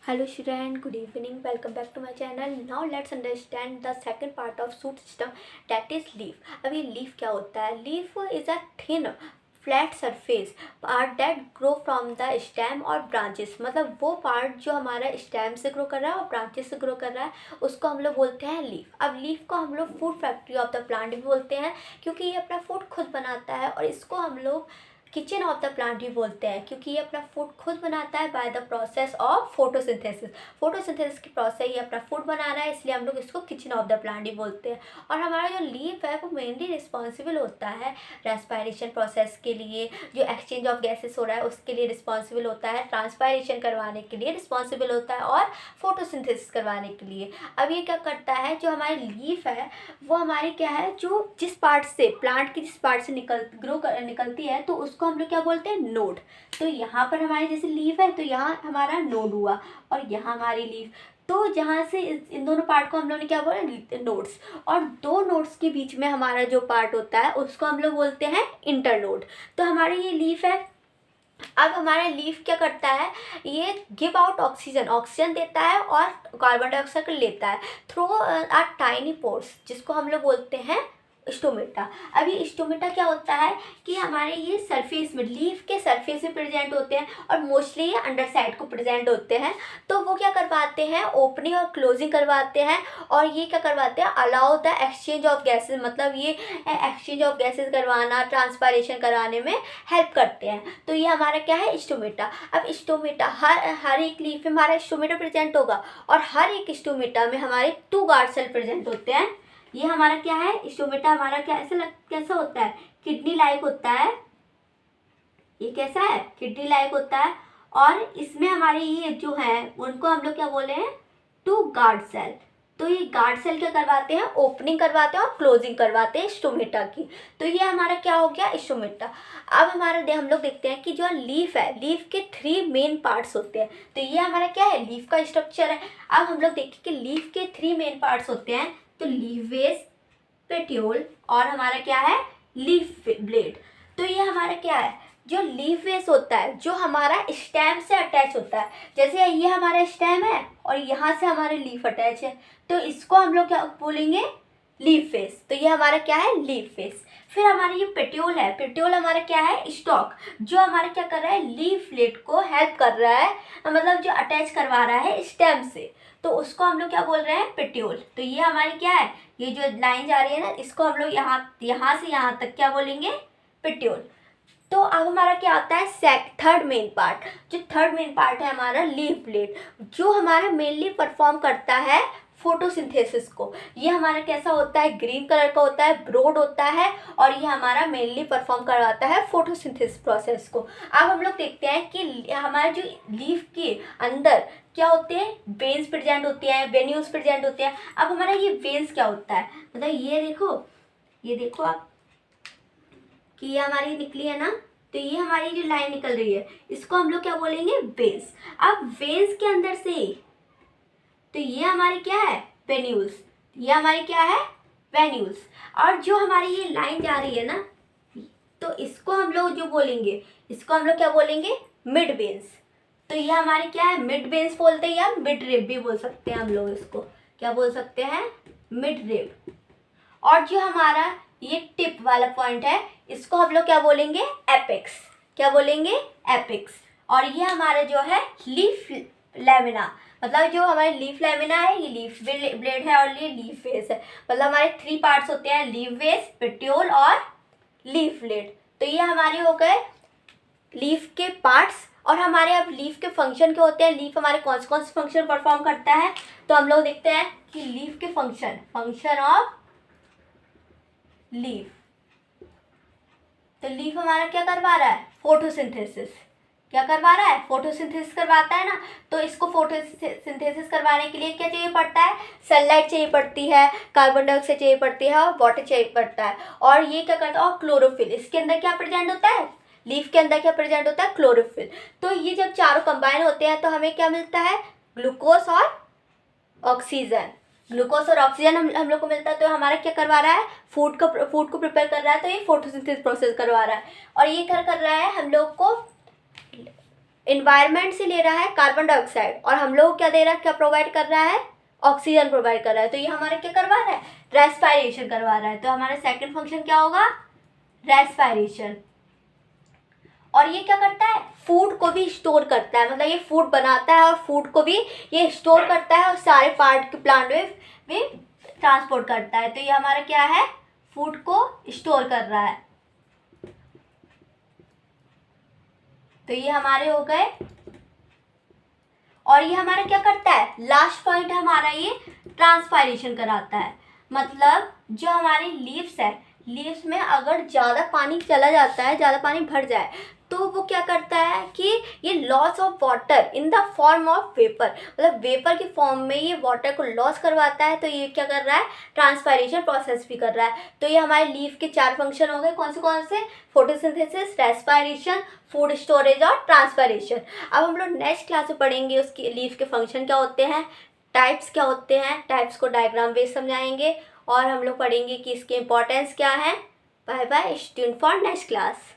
Hello student, good evening. Welcome back to my channel. Now let's understand the second part of shoot system, that is leaf. अब ये leaf क्या होता है? Leaf is a thin flat surface part that grow from the stem और branches. मतलब वो part जो हमारा स्टेम से ग्रो कर रहा है और ब्रांचेस से ग्रो कर रहा है उसको हम लोग बोलते हैं लीफ। अब लीफ को हम लोग food factory of the plant भी बोलते हैं क्योंकि ये अपना फूड खुद बनाता है, और इसको हम लोग किचन ऑफ द प्लांट भी बोलते हैं क्योंकि ये अपना फूड खुद बनाता है by the process of photosynthesis. Photosynthesis की प्रोसेस ये अपना फूड बना रहा है, इसलिए हम लोग इसको किचन ऑफ द प्लांट ही बोलते हैं। और हमारा जो लीफ है वो मेनली रिस्पॉन्सिबल होता है रेस्पायरेशन प्रोसेस के लिए, जो एक्सचेंज ऑफ गैसेस हो रहा है उसके लिए रिस्पॉन्सिबल होता है, ट्रांसपायरेशन करवाने के लिए रिस्पॉन्सिबल होता है, और फोटोसिंथेसिस करवाने के लिए। अब ये क्या करता है, जो हमारी लीफ है वो हमारी क्या है, जो जिस पार्ट से प्लांट की जिस पार्ट से निकलती है तो उसको हम लोग क्या बोलते हैं, नोड। तो यहाँ पर हमारी जैसे लीफ है तो यहाँ हमारा नोड हुआ, और यहाँ हमारी लीफ। तो जहाँ से इन दोनों पार्ट को हम लोग ने क्या बोला, नोड्स। और दो नोड्स के बीच में हमारा जो पार्ट होता है उसको हम लोग बोलते हैं इंटरनोड। तो हमारी ये लीफ है। अब हमारा लीफ क्या करता है, ये गिव आउट ऑक्सीजन, ऑक्सीजन देता है और कार्बन डाइऑक्साइड लेता है थ्रू अ टाइनी पोर्स, जिसको हम लोग बोलते हैं स्टोमेटा। अभी स्टोमेटा क्या होता है कि हमारे ये सरफेस में, लीफ के सरफेस में प्रेजेंट होते हैं, और मोस्टली ये अंडर साइड को प्रेजेंट होते हैं। तो वो क्या करवाते हैं, ओपनिंग और क्लोजिंग करवाते हैं, और ये क्या करवाते हैं, allow the exchange of gases. मतलब ये एक्सचेंज ऑफ गैसेज करवाना, ट्रांसपायरेशन कराने में हेल्प करते हैं। तो ये हमारा क्या है, स्टोमेटा। अब स्टोमेटा हर एक लीफ में हमारा स्टोमेटा प्रेजेंट होगा, और हर एक स्टोमेटा में हमारे 2 गार्ड सेल प्रेजेंट होते हैं। ये हमारा क्या है, स्टोमेटा हमारा क्या कैसा होता है, किडनी लाइक होता है। ये कैसा है, किडनी लाइक होता है। और इसमें हमारे ये जो है उनको हम लोग क्या बोले हैं, 2 गार्ड सेल। तो ये गार्ड सेल क्या करवाते हैं, ओपनिंग करवाते हैं और क्लोजिंग करवाते हैं स्टोमेटा की। तो ये हमारा क्या हो गया, स्टोमेटा। अब हमारा हम लोग देखते हैं कि जो लीफ है, लीफ के 3 मेन पार्ट्स होते हैं। तो ये हमारा क्या है, लीफ का स्ट्रक्चर है। अब हम लोग देखिए कि लीफ के 3 मेन पार्ट्स होते हैं। तो लीफ बेस, पेटियोल, और हमारा क्या है, लीफ ब्लेड। तो ये हमारा क्या है, जो लीफ बेस होता है जो हमारा स्टेम से अटैच होता है। जैसे ये हमारा स्टेम है और यहाँ से हमारे लीफ अटैच है, तो इसको हम लोग क्या बोलेंगे, लीफ फेस। तो ये हमारा क्या है, लीफ फेस। फिर हमारा ये पेटियोल है। पेटियोल हमारा क्या है, स्टॉक, जो हमारा क्या कर रहा है, लीफ ब्लेड को हेल्प कर रहा है, मतलब जो अटैच करवा रहा है स्टेम से। तो उसको हम लोग क्या बोल रहे हैं, पेटियोल। तो ये हमारी क्या है, ये जो लाइन जा रही है ना, इसको हम लोग यहाँ से यहाँ तक क्या बोलेंगे, पेटियोल। तो अब हमारा क्या आता है, थर्ड मेन पार्ट। जो थर्ड मेन पार्ट है हमारा, लीफ ब्लेड, जो हमारा मेनली परफॉर्म करता है फोटोसिंथेसिस को। ये हमारा कैसा होता है, ग्रीन कलर का होता है, ब्रॉड होता है, और ये हमारा मेनली परफॉर्म करवाता है फोटोसिंथेसिस प्रोसेस को। अब हम लोग देखते हैं कि हमारे जो लीफ के अंदर क्या होते हैं, वेन्स प्रेजेंट होते हैं, वेन्यूल्स प्रेजेंट होते हैं। अब हमारा ये वेन्स क्या होता है, मतलब ये देखो आप कि ये हमारी निकली है ना, तो ये हमारी जो लाइन निकल रही है इसको हम लोग क्या बोलेंगे, वेन्स। अब वेन्स के अंदर से, तो ये हमारी क्या है, वेन्यूल्स, ये हमारी क्या है, वेन्यूल्स। और जो हमारी ये लाइन जा रही है ना, तो इसको हम लोग जो बोलेंगे, इसको हम लोग क्या बोलेंगे, मिड वेन्स। तो ये हमारे क्या है, मिड वेन्स बोलते हैं, या मिड रिब भी बोल सकते हैं हम लोग, इसको क्या बोल सकते हैं, मिड रिब। और जो हमारा ये टिप वाला पॉइंट है इसको हम लोग क्या बोलेंगे, एपेक्स। क्या बोलेंगे, एपेक्स। और ये हमारा जो है लीफ लैमिना, मतलब जो हमारे लीफ लैमिना है, ये लीफ ब्लेड है, और ये लीफ फेस है। मतलब हमारे 3 पार्ट्स होते हैं, लीफ बेस, पेटियोल और लीफ ब्लेड। तो ये हमारे हो गए लीफ के पार्ट्स। और हमारे अब लीफ के फंक्शन क्या होते हैं, लीफ हमारे कौन से फंक्शन परफॉर्म करता है। तो हम लोग देखते हैं कि लीफ के फंक्शन ऑफ लीफ। तो लीफ हमारा क्या करवा रहा है, फोटोसिंथेसिस। क्या करवा रहा है, फोटोसिंथेसिस करवाता है ना। तो इसको फोटोसिंथेसिस करवाने के लिए क्या चाहिए पड़ता है, सनलाइट चाहिए पड़ती है, कार्बन डाइऑक्साइड चाहिए पड़ती है, और वाटर चाहिए पड़ता है। और ये क्या करता है, और क्लोरोफिल। इसके अंदर क्या प्रेजेंट होता है, लीफ के अंदर क्या प्रेजेंट होता है, क्लोरोफिल। तो ये जब चारों कंबाइन होते हैं तो हमें क्या मिलता है, ग्लूकोज और ऑक्सीजन। ग्लूकोज और ऑक्सीजन हम लोग को मिलता है। तो हमारा क्या करवा रहा है, फूड को प्रिपेयर कर रहा है। तो ये फोटोसिंथेसिस प्रोसेस करवा रहा है। और ये कर रहा है हम लोग को इन्वायरमेंट से ले रहा है कार्बन डाइऑक्साइड और हम लोग क्या दे रहा है, क्या प्रोवाइड कर रहा है, ऑक्सीजन प्रोवाइड कर रहा है। तो ये हमारा क्या करवा रहा है, रेस्पायरेशन करवा रहा है। तो हमारा सेकंड फंक्शन क्या होगा, रेस्पायरेशन। और ये क्या करता है, फूड को भी स्टोर करता है, मतलब ये फूड बनाता है और फूड को भी ये स्टोर करता है और सारे पार्ट के प्लांट में भी ट्रांसपोर्ट करता है। तो ये हमारा क्या है, फूड को स्टोर कर रहा है। तो ये हमारे हो गए। और ये हमारा क्या करता है, लास्ट पॉइंट हमारा ये ट्रांसपायरेशन कराता है। मतलब जो हमारी लीव्स है, लीव्स में अगर ज़्यादा पानी चला जाता है, ज़्यादा पानी भर जाए, तो वो क्या करता है कि ये loss of water in the form of vapour, मतलब वेपर के फॉर्म में ये वाटर को लॉस करवाता है। तो ये क्या कर रहा है, ट्रांसपायरेशन प्रोसेस भी कर रहा है। तो ये हमारे लीफ के 4 फंक्शन हो गए, कौन से, फोटोसिंथेसिस, रेस्पायरेशन, फूड स्टोरेज और ट्रांसपायरेशन। अब हम लोग नेक्स्ट क्लास में पढ़ेंगे उसकी लीफ के फंक्शन क्या होते हैं, टाइप्स क्या होते हैं, टाइप्स को डायग्राम बेस समझाएंगे और हम लोग पढ़ेंगे कि इसकी इंपॉर्टेंस क्या है। Bye bye, stay tuned for next class.